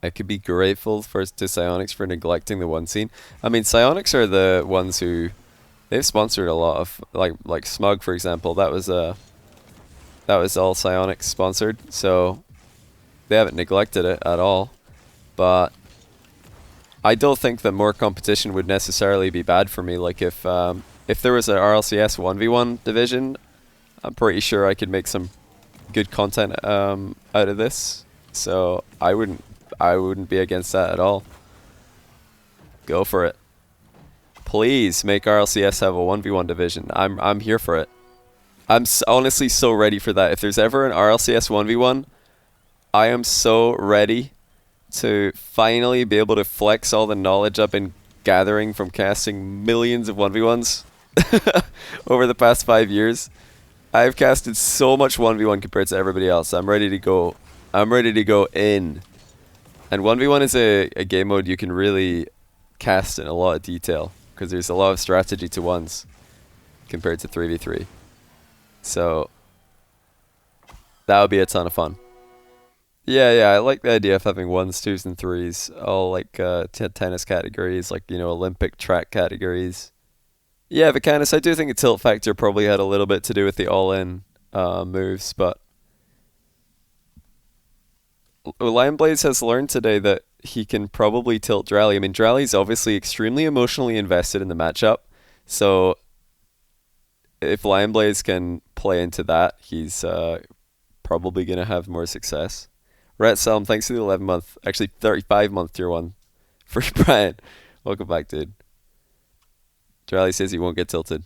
I could be grateful to Psyonix for neglecting the one scene. I mean, Psyonix are the ones who they've sponsored a lot of like Smug, for example. That was all Psyonix sponsored, so they haven't neglected it at all. But I don't think that more competition would necessarily be bad for me. Like if there was a RLCS 1v1 division, I'm pretty sure I could make some good content out of this. So I wouldn't be against that at all. Go for it. Please make RLCS have a 1v1 division. I'm here for it. I'm honestly so ready for that. If there's ever an RLCS 1v1, I am so ready to finally be able to flex all the knowledge I've been gathering from casting millions of 1v1s over the past 5 years. I've casted so much 1v1 compared to everybody else. I'm ready to go. I'm ready to go in. And 1v1 is a game mode you can really cast in a lot of detail because there's a lot of strategy to ones compared to 3v3. So that would be a ton of fun. Yeah, I like the idea of having ones, twos, and threes, all like tennis categories, like, you know, Olympic track categories. Yeah, Vicanis, I do think the tilt factor probably had a little bit to do with the all-in moves, but Lionblaze has learned today that he can probably tilt Drali. I mean, Drali's obviously extremely emotionally invested in the matchup, so if Lionblaze can play into that, he's probably going to have more success. Rat Selm, thanks for the 11-month, actually 35-month tier 1 for Brian. Welcome back, dude. Drali says he won't get tilted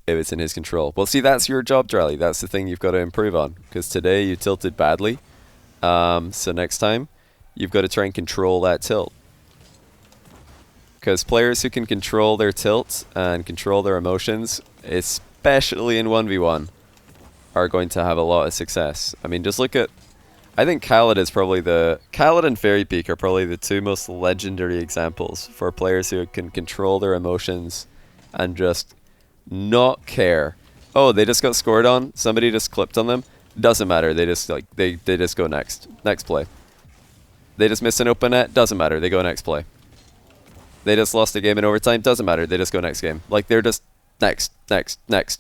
if it's in his control. Well, see, that's your job, Drali. That's the thing you've got to improve on, because today you tilted badly. So next time, you've got to try and control that tilt. Because players who can control their tilt and control their emotions, especially in 1v1, are going to have a lot of success. I mean, just look at... I think Khaled is probably Khaled and Fairy Peak are probably the two most legendary examples for players who can control their emotions and just not care. Oh, they just got scored on. Somebody just clipped on them. Doesn't matter. They just they just go next play. They just missed an open net. Doesn't matter. They go next play. They just lost a game in overtime. Doesn't matter. They just go next game. Like, they're just next.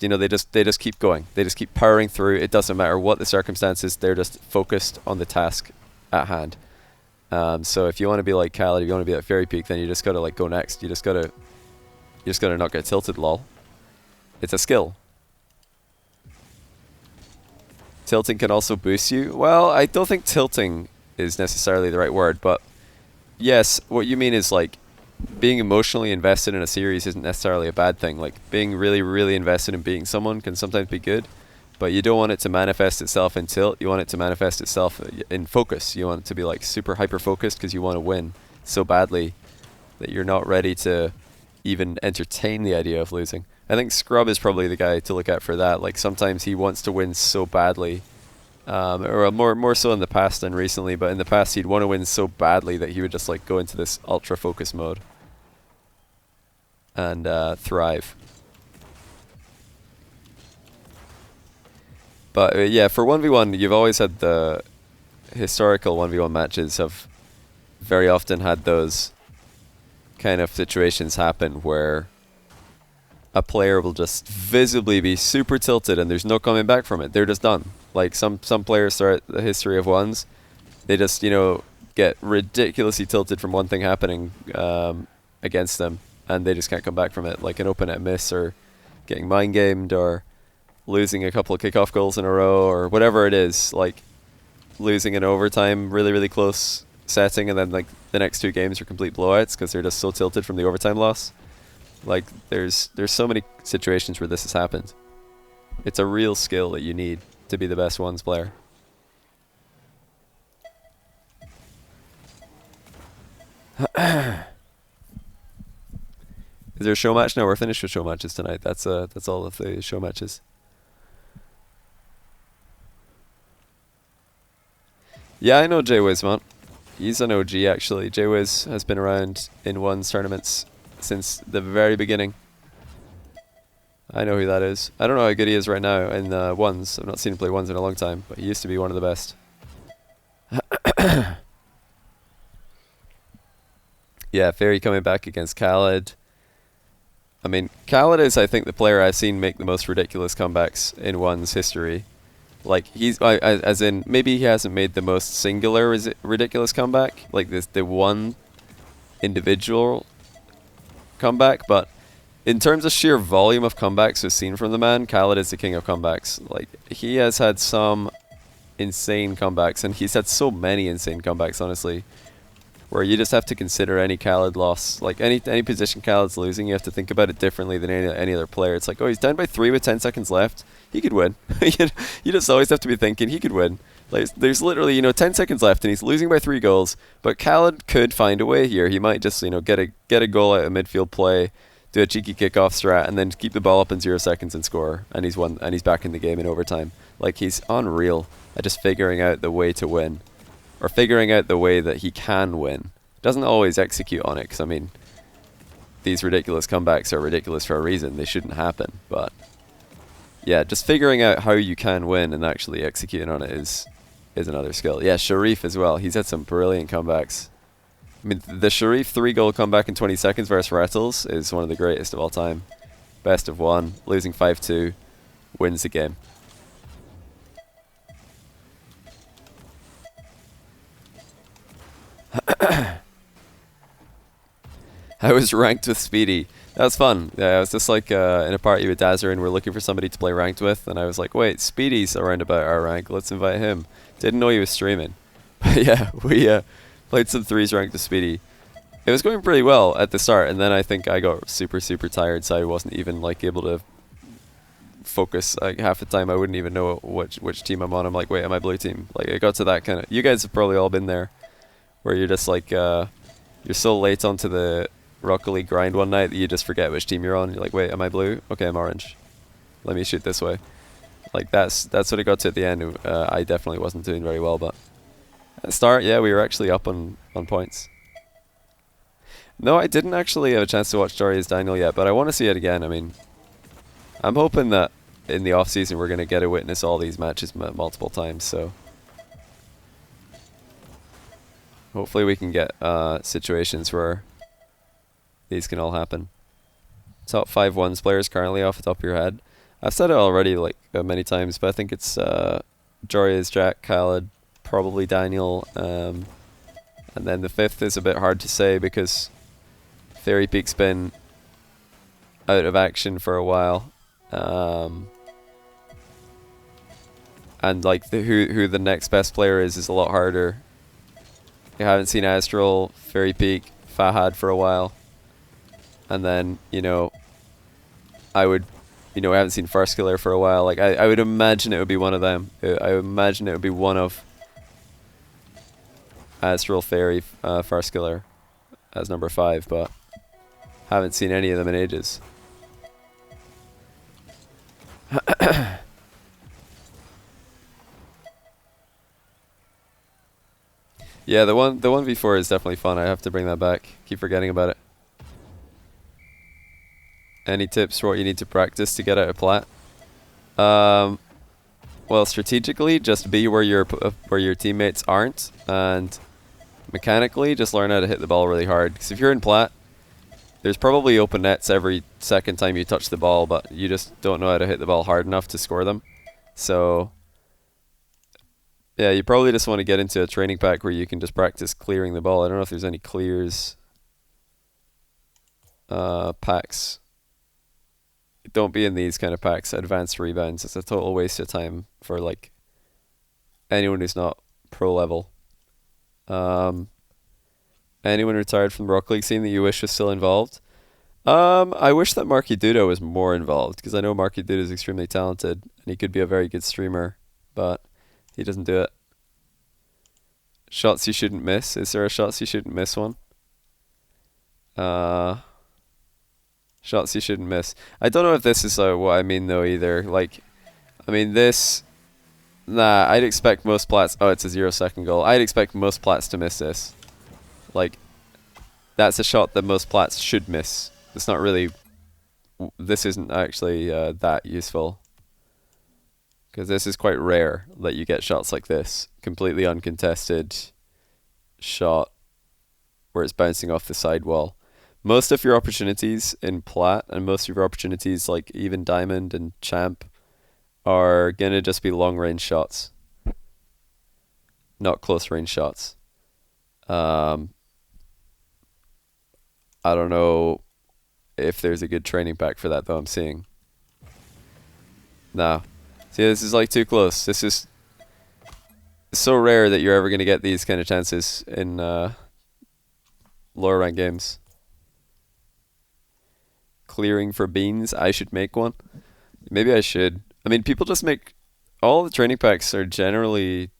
You know, they just keep going. They just keep powering through. It doesn't matter what the circumstances. They're just focused on the task at hand. So if you want to be like Khaled, if you want to be at Fairy Peak, then you just gotta like go next. You just gotta not get tilted, lol. It's a skill. Tilting can also boost you. Well, I don't think tilting is necessarily the right word, but yes, what you mean is like being emotionally invested in a series isn't necessarily a bad thing. Like, being really, really invested in beating someone can sometimes be good, but you don't want it to manifest itself in tilt. You want it to manifest itself in focus. You want it to be like super hyper focused because you want to win so badly that you're not ready to even entertain the idea of losing. I think Scrub is probably the guy to look at for that. Like, sometimes he wants to win so badly, or more so in the past than recently, but in the past he'd want to win so badly that he would just like go into this ultra focus mode and thrive. But yeah, for 1v1, you've always had the historical 1v1 matches have very often had those kind of situations happen where a player will just visibly be super tilted and there's no coming back from it. They're just done. Like, some players throughout the history of ones, they just, you know, get ridiculously tilted from one thing happening against them, and they just can't come back from it, like an open net miss or getting mind gamed or losing a couple of kickoff goals in a row or whatever it is, like losing in overtime, really, really close setting, and then like the next two games are complete blowouts because they're just so tilted from the overtime loss. Like, there's so many situations where this has happened. It's a real skill that you need to be the best ones player. Is there a show match? No, we're finished with show matches tonight. That's all of the show matches. Yeah, I know J-Wiz, man. He's an OG, actually. J-Wiz has been around in ones tournaments since the very beginning. I know who that is. I don't know how good he is right now in ones. I've not seen him play ones in a long time, but he used to be one of the best. Yeah, Fairy coming back against Khaled. I mean, Khaled is, I think, the player I've seen make the most ridiculous comebacks in one's history. Like, as in, maybe he hasn't made the most singular ridiculous comeback, like the one individual comeback, but in terms of sheer volume of comebacks we've seen from the man, Khaled is the king of comebacks. Like, he has had some insane comebacks, and he's had so many insane comebacks, honestly, where you just have to consider any Khaled loss. Like, any position Khaled's losing, you have to think about it differently than any other player. It's like, oh, he's down by 3 with 10 seconds left. He could win. You just always have to be thinking he could win. Like, there's literally, 10 seconds left, and he's losing by 3 goals, but Khaled could find a way here. He might just, get a goal out of midfield play, do a cheeky kickoff strat, and then keep the ball up in 0 seconds and score, and he's won, and he's back in the game in overtime. Like, he's unreal at just figuring out the way to win, or figuring out the way that he can win. Doesn't always execute on it, because, I mean, these ridiculous comebacks are ridiculous for a reason. They shouldn't happen, but yeah, just figuring out how you can win and actually executing on it is another skill. Yeah, Sharif as well. He's had some brilliant comebacks. I mean, the Sharif 3-goal comeback in 20 seconds versus Rattles is one of the greatest of all time. Best of 1, losing 5-2, wins the game. I was ranked with Speedy. That was fun. Yeah, I was just like in a party with Dazzer, and we're looking for somebody to play ranked with, and I was like, wait, Speedy's around about our rank. Let's invite him. Didn't know he was streaming. But yeah, we played some 3s ranked with Speedy. It was going pretty well at the start, and then I think I got super tired, so I wasn't even like able to focus. Like, half the time I wouldn't even know which team I'm on. I'm like, wait, am I blue team? Like, I got to that kind of... You guys have probably all been there, where you're just like, you're so late onto the Rocket League grind one night that you just forget which team you're on. You're like, wait, am I blue? Okay, I'm orange. Let me shoot this way. Like, that's what it got to at the end. I definitely wasn't doing very well, but at the start, yeah, we were actually up on points. No, I didn't actually have a chance to watch Darius Daniel yet, but I want to see it again. I mean, I'm hoping that in the off-season we're going to get to witness all these matches multiple times, so hopefully we can get situations where these can all happen. Top 5 ones players currently off the top of your head. I've said it already like many times, but I think it's Joria's, Jack, Khaled, probably Daniel, and then the 5th is a bit hard to say because Fairy Peak's been out of action for a while, and like who the next best player is a lot harder. I haven't seen Astral, Fairy Peak, Fahad for a while. And then, I haven't seen First Killer for a while. Like, I would imagine it would be one of them. I would imagine it would be one of Astral, Fairy, First Killer as number 5, but haven't seen any of them in ages. Yeah, the 1v4 is definitely fun. I have to bring that back. Keep forgetting about it. Any tips for what you need to practice to get out of plat? Well, strategically, just be where your teammates aren't, and mechanically, just learn how to hit the ball really hard. Because if you're in plat, there's probably open nets every second time you touch the ball, but you just don't know how to hit the ball hard enough to score them. So yeah, you probably just want to get into a training pack where you can just practice clearing the ball. I don't know if there's any clears packs. Don't be in these kind of packs. Advanced rebounds. It's a total waste of time for like anyone who's not pro level. Anyone retired from the Rock League scene that you wish was still involved? I wish that Marky Duda was more involved, because I know Marky Duda is extremely talented and he could be a very good streamer, but he doesn't do it. Shots you shouldn't miss. Is there a shots you shouldn't miss one? Shots you shouldn't miss. I don't know if this is what I mean though either. Like, I mean this... Nah, I'd expect most plats... Oh, it's a 0-second goal. I'd expect most plats to miss this. Like, that's a shot that most plats should miss. It's not really... This isn't actually that useful. Because this is quite rare that you get shots like this. Completely uncontested shot where it's bouncing off the sidewall. Most of your opportunities in plat and most of your opportunities like even diamond and champ are gonna just be long range shots, not close range shots. I don't know if there's a good training pack for that though. I'm seeing. Nah. See, this is like too close. This is so rare that you're ever gonna get these kind of chances in lower rank games. Clearing for beans. I should make one. Maybe I should. I mean, people just make... All the training packs are generally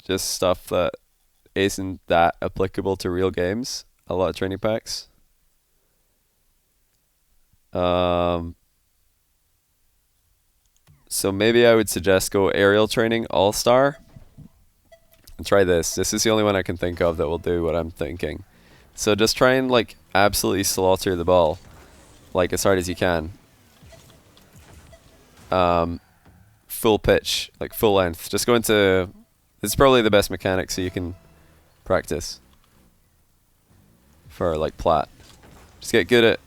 just stuff that isn't that applicable to real games. A lot of training packs. So maybe I would suggest go aerial training all-star. And try this. This is the only one I can think of that will do what I'm thinking. So just try and like absolutely slaughter the ball. Like as hard as you can. Full pitch, like full length. Just go into... This is probably the best mechanic so you can practice. For like plat. Just get good at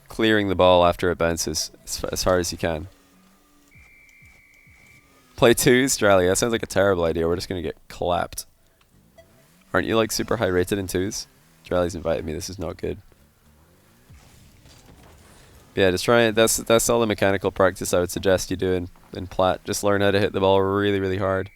clearing the ball after it bounces as hard as you can. Play twos, drali. That sounds like a terrible idea. We're just gonna get clapped. Aren't you like super high rated in twos? Drali's invited me. This is not good. Yeah, just try it. That's all the mechanical practice I would suggest you do in plat. Just learn how to hit the ball really, really hard.